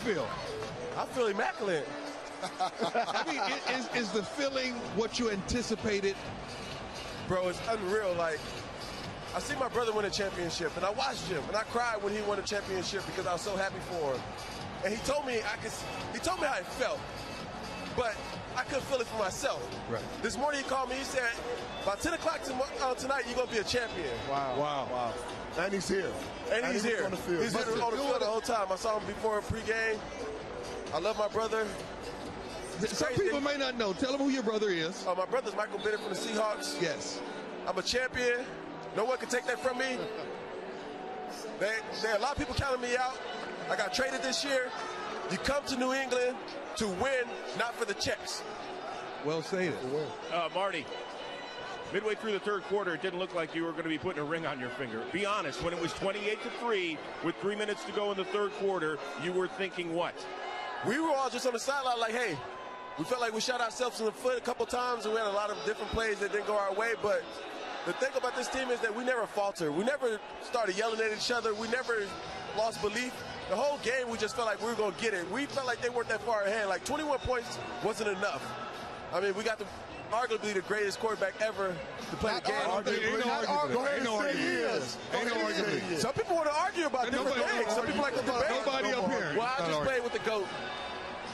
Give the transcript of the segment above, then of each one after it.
feel? I feel immaculate. I mean, is the feeling what you anticipated? Bro, it's unreal. Like, I see my brother win a championship, and I watched him, and I cried when he won a championship because I was so happy for him. And he told me he told me how it felt, but I couldn't feel it for myself. Right. This morning he called me. He said, by 10 o'clock tonight, you're gonna be a champion. Wow. And he's here. And he's here. On the field. He's here on the field the whole time. I saw him before pregame. I love my brother. Some people may not know. Tell them who your brother is. My brother's Michael Bennett from the Seahawks. Yes. I'm a champion. No one can take that from me. There are a lot of people counting me out. I got traded this year. You come to New England to win, not for the checks. Well stated. Marty, midway through the third quarter, it didn't look like you were going to be putting a ring on your finger. Be honest, when it was 28-3 with 3 minutes to go in the third quarter, you were thinking what? We were all just on the sideline like, hey, we felt like we shot ourselves in the foot a couple times, and we had a lot of different plays that didn't go our way. But the thing about this team is that we never falter. We never started yelling at each other. We never lost belief. The whole game, we just felt like we were going to get it. We felt like they weren't that far ahead. Like, 21 points wasn't enough. I mean, we got arguably the greatest quarterback ever to play the game. Ain't no argument. Some people want to argue about different things. Some people like to debate. Nobody up here. Well, I just played with the GOAT.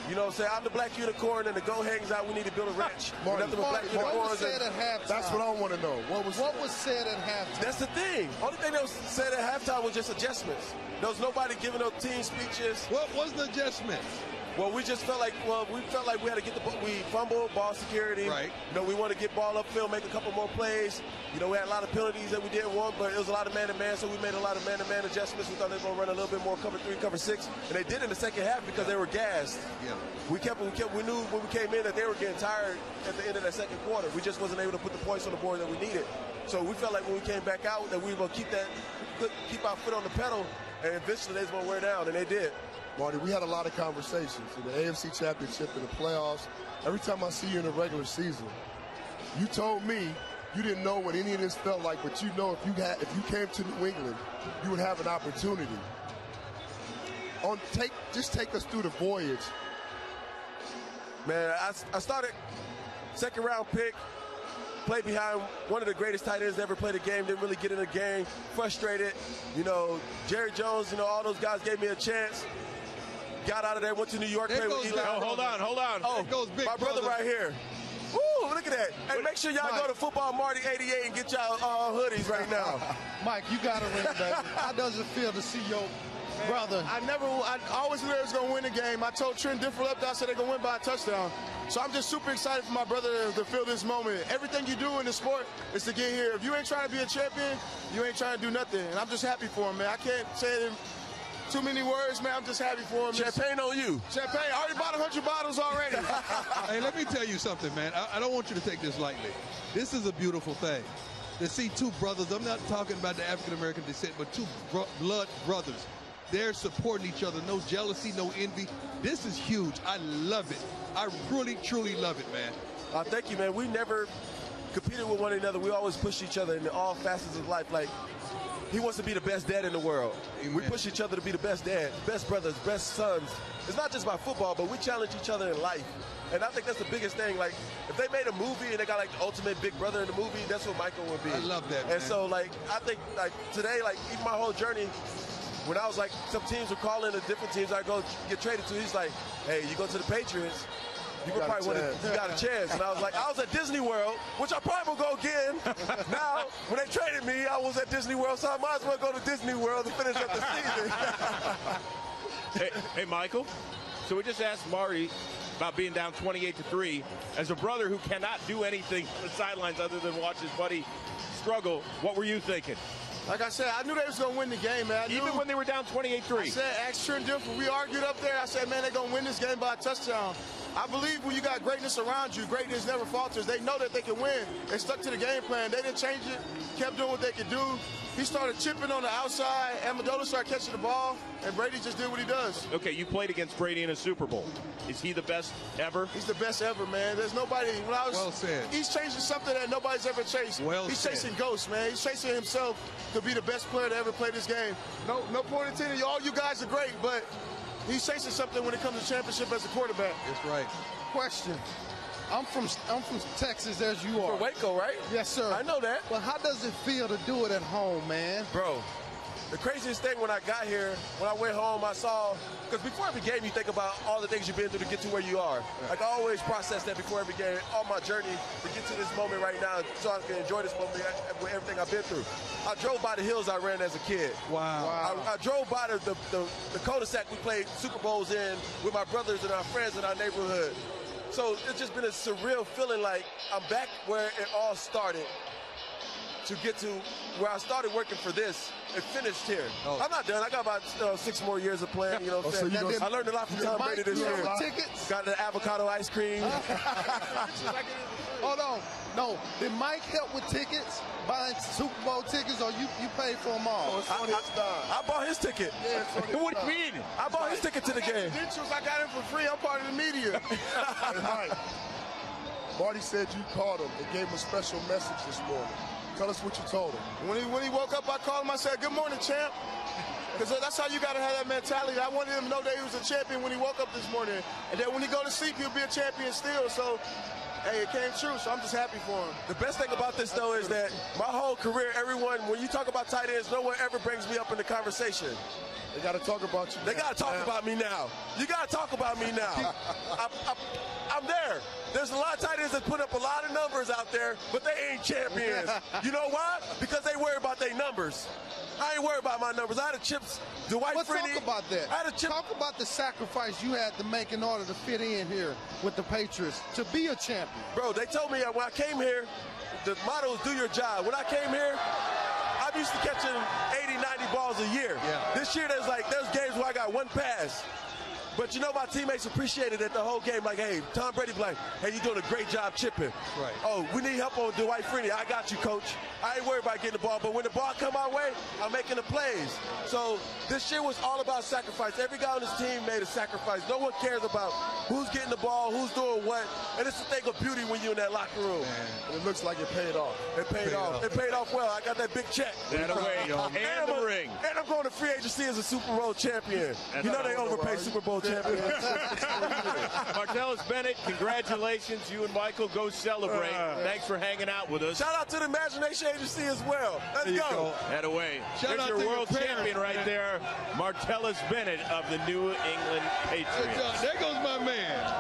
You know what I'm saying? I'm the black unicorn, and the GOAT hangs out. We need to build a ranch. Marty, What was said at halftime? That's what I want to know. What was said at halftime? That's the thing. Only thing that was said at halftime was just adjustments. There was nobody giving no team speeches. What was the adjustments? Well, we felt like we had to get the ball. We fumbled, ball security. Right. You know, we want to get ball upfield, make a couple more plays. You know, we had a lot of penalties that we didn't want, but it was a lot of man-to-man, so we made a lot of man-to-man adjustments. We thought they were going to run a little bit more cover 3, cover 6, and they did in the second half because they were gassed. Yeah. We knew when we came in that they were getting tired at the end of that second quarter. We just wasn't able to put the points on the board that we needed. So we felt like when we came back out that we were going to keep our foot on the pedal, and eventually they was going to wear down, and they did. Marty, we had a lot of conversations in the AFC Championship, in the playoffs. Every time I see you in the regular season, you told me you didn't know what any of this felt like, but you know if you came to New England, you would have an opportunity. Just take us through the voyage. Man, I started second round pick, played behind one of the greatest tight ends that ever played a game, didn't really get in the game, frustrated. You know, Jerry Jones, you know, all those guys gave me a chance. Got out of there, went to New York, played with Eli. Oh, hold on. Oh, my brother right here. Woo, look at that. Hey, make sure y'all go to Football Marty 88 and get y'all hoodies right now. Mike, you got to ring, baby. How does it feel to see your brother? I always knew they was going to win the game. I told Trent Different up there, I said they're going to win by a touchdown. So I'm just super excited for my brother to feel this moment. Everything you do in the sport is to get here. If you ain't trying to be a champion, you ain't trying to do nothing. And I'm just happy for him, man. I can't say it in too many words, man. I'm just happy for him. Champagne on you. Champagne. I already bought 100 bottles already. Hey, let me tell you something, man. I don't want you to take this lightly. This is a beautiful thing. To see two brothers, I'm not talking about the African-American descent, but two blood brothers. They're supporting each other. No jealousy, no envy. This is huge. I love it. I really, truly love it, man. Thank you, man. We never competed with one another. We always pushed each other in all facets of life. Like, he wants to be the best dad in the world. Amen. We push each other to be the best dad, best brothers, best sons. It's not just about football, but we challenge each other in life. And I think that's the biggest thing. Like, if they made a movie and they got, like, the ultimate big brother in the movie, that's what Michael would be. I love that, man. And so, like, I think, like, today, like, even my whole journey, when I was, like, some teams were calling the different teams I go get traded to, he's like, hey, you go to the Patriots, you got a chance. And I was like, I was at Disney World, which I probably will go again. Now, when they traded me, I was at Disney World, so I might as well go to Disney World to finish up the season. Hey, Michael, so we just asked Marty about being down 28-3. As a brother who cannot do anything on the sidelines other than watch his buddy struggle, what were you thinking? Like I said, I knew they was going to win the game, man. Even when they were down 28-3. I said, ask Trent Different. We argued up there. I said, man, they're going to win this game by a touchdown. I believe when you got greatness around you, greatness never falters. They know that they can win. They stuck to the game plan. They didn't change it, kept doing what they could do. He started chipping on the outside. N.E.W.S started catching the ball, and Brady just did what he does. Okay, you played against Brady in a Super Bowl. Is he the best ever? He's the best ever, man. There's nobody. Well said. He's chasing something that nobody's ever chased. He's chasing ghosts, man. He's chasing himself to be the best player to ever play this game. No pun intended. All you guys are great, but he's chasing something when it comes to championship as a quarterback. That's right. Question. I'm from Texas, as you are. From Waco, right? Yes, sir. I know that. But how does it feel to do it at home, man? Bro, the craziest thing when I got here, when I went home, I saw, because before every game you think about all the things you've been through to get to where you are. Like I always process that before every game, all my journey to get to this moment right now so I can enjoy this moment with everything I've been through. I drove by the hills I ran as a kid. Wow. I drove by the cul-de-sac we played Super Bowls in with my brothers and our friends in our neighborhood. So it's just been a surreal feeling like I'm back where it all started to get to where I started working for this and finished here. Oh. I'm not done. I got about 6 more years of playing. You know what I'm saying? I learned a lot from Tom Brady this year. Tickets? Got the avocado ice cream. Hold on. No, did Mike help with tickets? Buying Super Bowl tickets, or you paid for them all? I bought his ticket. Yeah, What do you mean? I bought his ticket to the game. I got him for free. I'm part of the media. Hey, Mike, Marty said you called him and gave him a special message this morning. Tell us what you told him. When he woke up, I called him. I said, "Good morning, champ." Because that's how you got to have that mentality. I wanted him to know that he was a champion when he woke up this morning. And then when he go to sleep, he'll be a champion still. So, hey, it came true. So I'm just happy for him. The best thing about this, though, is that my whole career, everyone, when you talk about tight ends, no one ever brings me up in the conversation. They got to talk about you. They got to talk about me now. You got to talk about me now. I'm there. There's a lot of tight ends that put up a lot of numbers out there, but they ain't champions. You know why? Because they worry about their numbers. I ain't worried about my numbers. I had a chips. Let's talk about that. Talk about the sacrifice you had to make in order to fit in here with the Patriots to be a champion. Bro, they told me when I came here, the motto is do your job. When I came here, I'm used to catching 80, 90 balls a year. Yeah. This year, there's games where I got 1 pass. But you know, my teammates appreciated it the whole game. Like, hey, Tom Brady, like, hey, you're doing a great job chipping. Right. Oh, we need help on Dwight Freeney. I got you, coach. I ain't worried about getting the ball, but when the ball come our way, I'm making the plays. So this year was all about sacrifice. Every guy on this team made a sacrifice. No one cares about who's getting the ball, who's doing what. And it's a thing of beauty when you're in that locker room. And it looks like it paid off. It paid off. It paid off well. I got that big check. That away, and the ring. And I'm going to free agency as a Super Bowl champion. You know they overpay Super Bowl champions. Martellus, Bennett, congratulations. You and Michael go celebrate. Thanks for hanging out with us. Shout out to the Imagination Agency as well. Let's go. That away. Shout There's out your to world your parents, champion right there, Martellus Bennett of the New England Patriots. There goes my man.